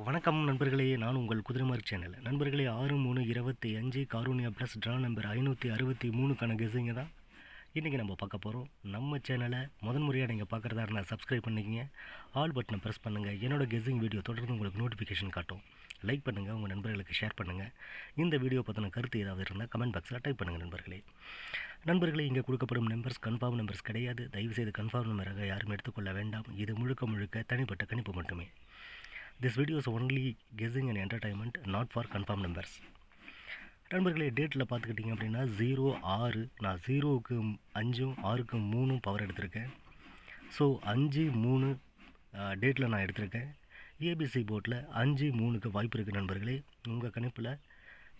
வணக்கம் நண்பர்களே, நான் உங்கள் குதிரைமார்க் சேனல். நண்பர்களே, 6/3/25 காரூனியா ப்ளஸ் ட்ரா நம்பர் 563க்கான கெஸ்ஸிங்க தான் இன்றைக்கி நம்ம பார்க்க போகிறோம். நம்ம சேனலை முதன் முறையாக நீங்கள் பார்க்குறதா இருந்தால் சப்ஸ்கிரைப் பண்ணிக்கங்க, ஆல் பட்டனை ப்ரெஸ் பண்ணுங்கள். என்னோட கெஸ்ஸிங் வீடியோ தொடர்ந்து உங்களுக்கு நோட்டிஃபிகேஷன் காட்டும். லைக் பண்ணுங்கள், உங்கள் நண்பர்களுக்கு ஷேர் பண்ணுங்கள். இந்த வீடியோ பற்றின கருத்து ஏதாவது இருந்தால் கமெண்ட் பாக்ஸில் டைப் பண்ணுங்கள் நண்பர்களே. இங்கே கொடுக்கப்படும் நம்பர்ஸ் கன்ஃபார்ம் நம்பர்ஸ் கிடையாது. தயவுசெய்து கன்ஃபார்ம் நம்பராக யாரும் எடுத்துக்கொள்ள வேண்டாம். இது முழுக்க தனிப்பட்ட கணிப்பு மட்டுமே. This video is only guessing and entertainment, not for confirmed numbers. நண்பர்களே, டேட்டில் பார்த்துக்கிட்டிங்க அப்படின்னா 0-6, நான் 0க்கு 5ம் 6க்கு 3ம் பவர் எடுத்திருக்கேன். ஸோ 5-3 டேட்டில் நான் எடுத்திருக்கேன். ஏபிசி போர்ட்டில் 5-3க்கு வாய்ப்பு இருக்குது நண்பர்களே. உங்கள் கணிப்பில்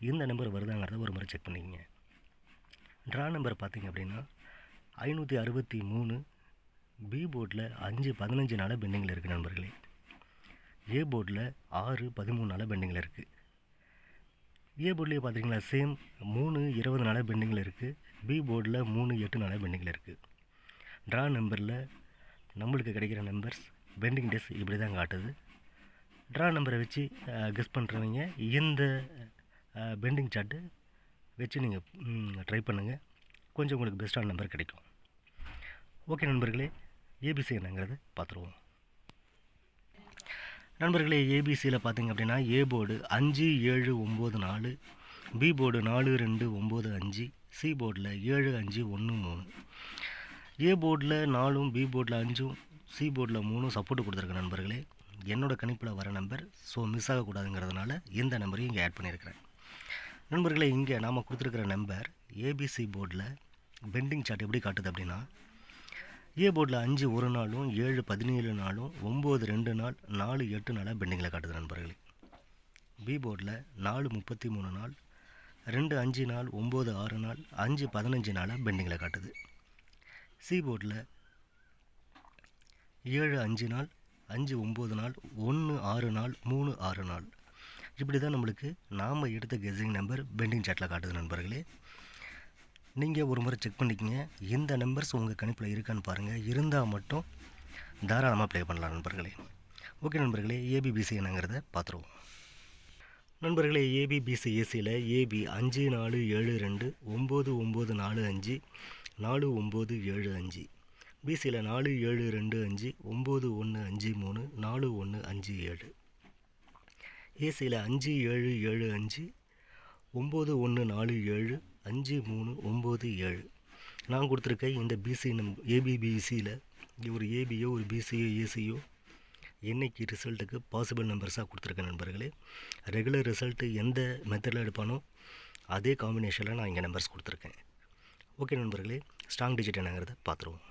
இந்த நம்பர் வருதாங்கிறத ஒரு முறை செக் பண்ணிக்கங்க. ட்ரா நம்பர் பார்த்திங்க அப்படின்னா 563. பி போர்ட்டில் 5-15 நாளாக பெண்டிங்கில் இருக்குது நண்பர்களே. ஏ போர்டில் 6-13 நாளாக பெண்டிங்கில் இருக்குது. ஏ போர்ட்லேயே பார்த்தீங்களா சேம் 3-20 நாளாக பெண்டிங்கில் இருக்குது. பி போர்டில் 3-8 நாளாக பெண்டிங்கில் இருக்குது. ட்ரா நம்பரில் நம்மளுக்கு கிடைக்கிற நம்பர்ஸ் பெண்டிங் டேஸ் இப்படி தான் காட்டுது. ட்ரா நம்பரை வச்சு கெஸ் பண்ணுறவங்க இந்த பெண்டிங் சார்ட்டு வச்சு நீங்கள் ட்ரை பண்ணுங்கள். கொஞ்சம் உங்களுக்கு பெஸ்ட்டான நம்பர் கிடைக்கும். ஓகே நண்பர்களே, ஏபிசி என்னங்கிறது பார்த்துருவோம். நண்பர்களே, ஏபிசியில் பார்த்திங்க அப்படின்னா A board 5-7-9-4, B board 4-2-9-5, C போர்டில் 7-5-1-3. ஏ போர்டில் 4ம் பி போர்டில் 5ம் சி போர்டில் 3ம் சப்போர்ட்டு கொடுத்துருக்க நண்பர்களே. என்னோடய கணிப்பில் வர நம்பர் ஸோ மிஸ் ஆகக்கூடாதுங்கிறதுனால இந்த நம்பரையும் இங்கே ஆட் பண்ணியிருக்கிறேன். நண்பர்களே, இங்கே நாம் கொடுத்துருக்கிற நம்பர் ஏபிசி போர்டில் பெண்டிங் சார்ட் எப்படி காட்டுது அப்படின்னா, ஏ போர்டில் 5 1 நாளும் 7-17 நாளும் 9-2 நாள் 4-8 நாளாக பெண்டிங்கில் காட்டுது நண்பர்களே. பி போர்டில் 4-33 நாள் 2-5 நாள் 9-6 நாள் 5-15 நாளாக பெண்டிங்கில் காட்டுது. சி போர்டில் 7-5 நாள் 5-9 நாள் 1-6 நாள் 3-6 நாள். இப்படி தான் நம்மளுக்கு நாம் எடுத்த கெஸ்ஸிங் நம்பர் பெண்டிங் சார்ட்டில் காட்டுது நண்பர்களே. நீங்கள் ஒரு முறை செக் பண்ணிக்கங்க, இந்த நம்பர்ஸ் உங்கள் கணிப்பில் இருக்கான்னு பாருங்கள். இருந்தால் மட்டும் தாராளமாக ப்ளே பண்ணலாம் நண்பர்களே. ஓகே நண்பர்களே, ஏபிபிசி என்னங்கிறத பார்த்துருவோம். நண்பர்களே, ஏபிபிசி ஏசியில் ஏபி 5-4-7-2 9-9-4-5 4-9-7-5, பிசியில் 4-7-2-5 9-1-5-3 4-1-5-7, ஏசியில் 5-7-7-5 9-1-4-7 5-3-9-7. நான் கொடுத்துருக்க இந்த பிசி ஏபிபிசியில் ஒரு ஏபியோ ஒரு பிசியோ ஏசியோ என்னைக்கு ரிசல்ட்டுக்கு பாசிபிள் நம்பர்ஸாக கொடுத்துருக்கேன் நண்பர்களே. ரெகுலர் ரிசல்ட்டு எந்த மெத்தடில் எடுப்பானோ அதே காம்பினேஷனில் நான் இங்கே நம்பர்ஸ் கொடுத்துருக்கேன். ஓகே நண்பர்களே, ஸ்ட்ராங் டிஜிட் என்னங்கிறத பார்த்துருவோம்.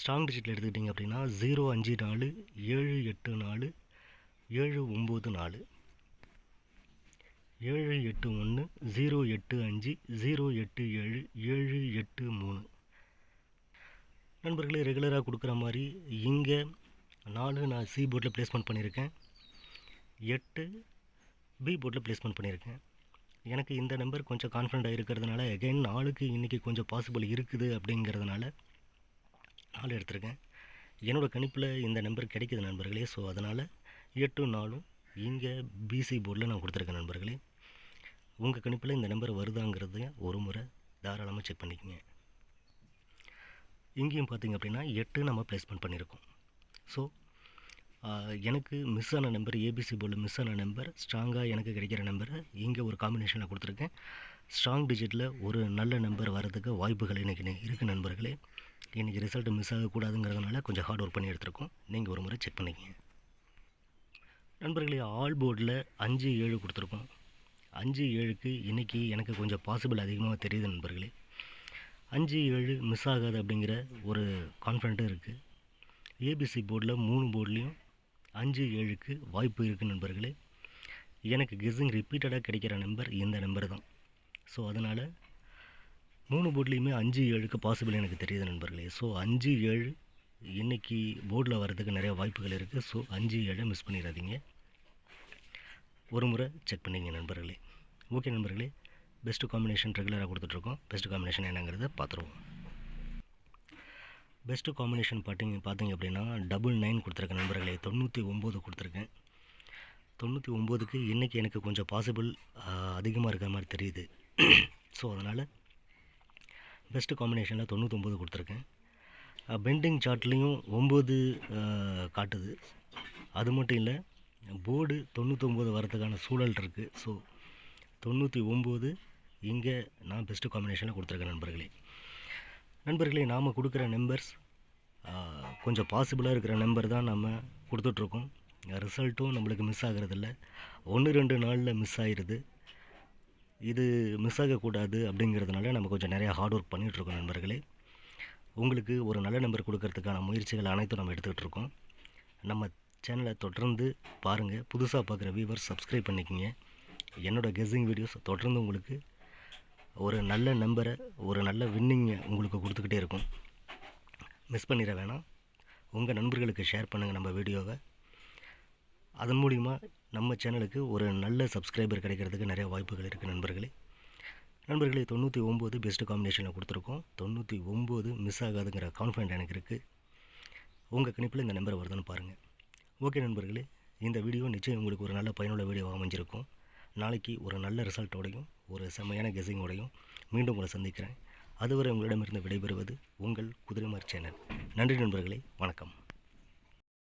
ஸ்ட்ராங் டிஜிட்டில் எடுத்துக்கிட்டிங்க அப்படின்னா 0-5-4 7-8-4 7-9-4 7-8-1 0-8-5 0-8-7 7-8-3. நண்பர்களே, ரெகுலராக கொடுக்குற மாதிரி இங்கே 4 நான் சி போர்ட்டில் ப்ளேஸ்மெண்ட் பண்ணியிருக்கேன், 8 பி போர்ட்டில் ப்ளேஸ்மெண்ட் பண்ணியிருக்கேன். எனக்கு இந்த நம்பர் கொஞ்சம் கான்ஃபிடண்ட்டாக இருக்கிறதுனால அகைன் 4க்கு இன்றைக்கி கொஞ்சம் பாசிபிள் இருக்குது அப்படிங்கிறதுனால 4 எடுத்திருக்கேன். என்னோடய கணிப்பில் இந்த நம்பர் கிடைக்கிது நண்பர்களே. ஸோ அதனால் 8-4 இங்கே பிசி போர்டில் நான் கொடுத்துருக்கேன் நண்பர்களே. உங்கள் கணிப்பில் இந்த நம்பர் வருதாங்கிறது ஒரு முறை தாராளமாக செக் பண்ணிக்கங்க. இங்கேயும் பார்த்திங்க அப்படின்னா 8 நம்ம ப்ளேஸ்மெண்ட் பண்ணியிருக்கோம். ஸோ எனக்கு மிஸ் ஆன நம்பர் ஏபிசி போர்டில் மிஸ் ஆன நம்பர் ஸ்ட்ராங்காக எனக்கு கிடைக்கிற நம்பரை இங்கே ஒரு காம்பினேஷனில் கொடுத்துருக்கேன். ஸ்ட்ராங் டிஜிட்டில் ஒரு நல்ல நம்பர் வரதுக்கு வாய்ப்புகள் இன்றைக்கி இருக்குது நண்பர்களே. இன்றைக்கி ரிசல்ட்டு மிஸ் ஆகக்கூடாதுங்கிறதுனால கொஞ்சம் ஹார்ட் ஒர்க் பண்ணி எடுத்திருக்கோம். நீங்கள் ஒரு முறை செக் பண்ணிக்கங்க நண்பர்களே. ஆல் போர்டில் 5-7 கொடுத்துருக்கோம். 5-7க்கு இன்றைக்கி எனக்கு கொஞ்சம் பாசிபிள் அதிகமாக தெரியுது நண்பர்களே. 5-7 மிஸ் ஆகாது அப்படிங்கிற ஒரு கான்ஃபிடண்ட்டும் இருக்குது. ஏபிசி போர்டில் 3 போர்ட்லேயும் 5-7க்கு வாய்ப்பு இருக்குது நண்பர்களே. எனக்கு கெஸ்ஸிங் ரிப்பீட்டடாக கிடைக்கிற நம்பர் இந்த நம்பர் தான். ஸோ அதனால் 3 போர்ட்லேயுமே 5-7க்கு பாசிபிள் எனக்கு தெரியுது நண்பர்களே. ஸோ 5-7 இன்றைக்கி போர்டில் வர்றதுக்கு நிறைய வாய்ப்புகள் இருக்குது. ஸோ 5-7 மிஸ் பண்ணிடாதீங்க, ஒரு முறை செக் பண்ணிங்க நண்பர்களே. ஓகே நண்பர்களே, பெஸ்ட்டு காம்பினேஷன் ரெகுலராக கொடுத்துட்ருக்கோம். பெஸ்ட்டு காம்பினேஷன் என்னங்கிறத பார்த்துருவோம். பெஸ்ட்டு காம்பினேஷன் பார்த்தீங்க அப்படின்னா 99 கொடுத்துருக்கேன் நண்பர்களே. 99 கொடுத்துருக்கேன். 99க்கு இன்றைக்கி எனக்கு கொஞ்சம் பாசிபிள் அதிகமாக இருக்கிற மாதிரி தெரியுது. ஸோ அதனால் பெஸ்ட்டு காம்பினேஷனில் 99 கொடுத்துருக்கேன். பெண்டிங் சார்ட்லேயும் 9 காட்டுது. அது மட்டும் இல்லை, போர்டு 99 வரதுக்கான சூழல் இருக்குது. ஸோ 99 இங்கே நான் பெஸ்ட்டு காம்பினேஷனில் கொடுத்துருக்கேன் நண்பர்களே. நாம் கொடுக்குற நம்பர்ஸ் கொஞ்சம் பாசிபிளாக இருக்கிற நம்பர் தான் நம்ம கொடுத்துட்ருக்கோம். ரிசல்ட்டும் நம்மளுக்கு மிஸ் ஆகிறதில்ல. 1-2 நாளில் மிஸ் ஆகிடுது. இது மிஸ் ஆகக்கூடாது அப்படிங்கிறதுனால நம்ம கொஞ்சம் நிறையா ஹார்ட் ஒர்க் பண்ணிகிட்ருக்கோம் நண்பர்களே. உங்களுக்கு ஒரு நல்ல நம்பர் கொடுக்கறதுக்கான முயற்சிகள் அனைத்தும் நம்ம எடுத்துக்கிட்டு இருக்கோம். நம்ம சேனலை தொடர்ந்து பாருங்கள். புதுசாக பார்க்குற வியூவர்ஸ் சப்ஸ்கிரைப் பண்ணிக்கோங்க. என்னோடய கெஸ்ஸிங் வீடியோஸ் தொடர்ந்து உங்களுக்கு ஒரு நல்ல நம்பரை, ஒரு நல்ல வின்னிங்கை உங்களுக்கு கொடுத்துக்கிட்டே இருக்கும். மிஸ் பண்ணிட வேணாம். உங்கள் நண்பர்களுக்கு ஷேர் பண்ணுங்கள் நம்ம வீடியோவை. அதன் மூலிமா நம்ம சேனலுக்கு ஒரு நல்ல சப்ஸ்கிரைபர் கிடைக்கிறதுக்கு நிறைய வாய்ப்புகள் இருக்குது நண்பர்களே. 99 பெஸ்ட்டு காம்பினேஷனில் கொடுத்துருக்கோம். 99 மிஸ் ஆகாதுங்கிற கான்ஃபிடென்ட் எனக்கு இருக்குது. உங்கள் கணிப்பில் இந்த நம்பர் வருதுன்னு பாருங்கள். ஓகே நண்பர்களே, இந்த வீடியோ நிச்சயம் உங்களுக்கு ஒரு நல்ல பயனுள்ள வீடியோவாக அமைஞ்சிருக்கும். நாளைக்கு ஒரு நல்ல ரிசல்ட்டோடையும் ஒரு செம்மையான கெஸ்ஸிங்கோடையும் மீண்டும் உங்களை சந்திக்கிறேன். அதுவரை உங்களிடமிருந்து விடைபெறுவது உங்கள் குதிரைமார் சேனல். நன்றி நண்பர்களே, வணக்கம்.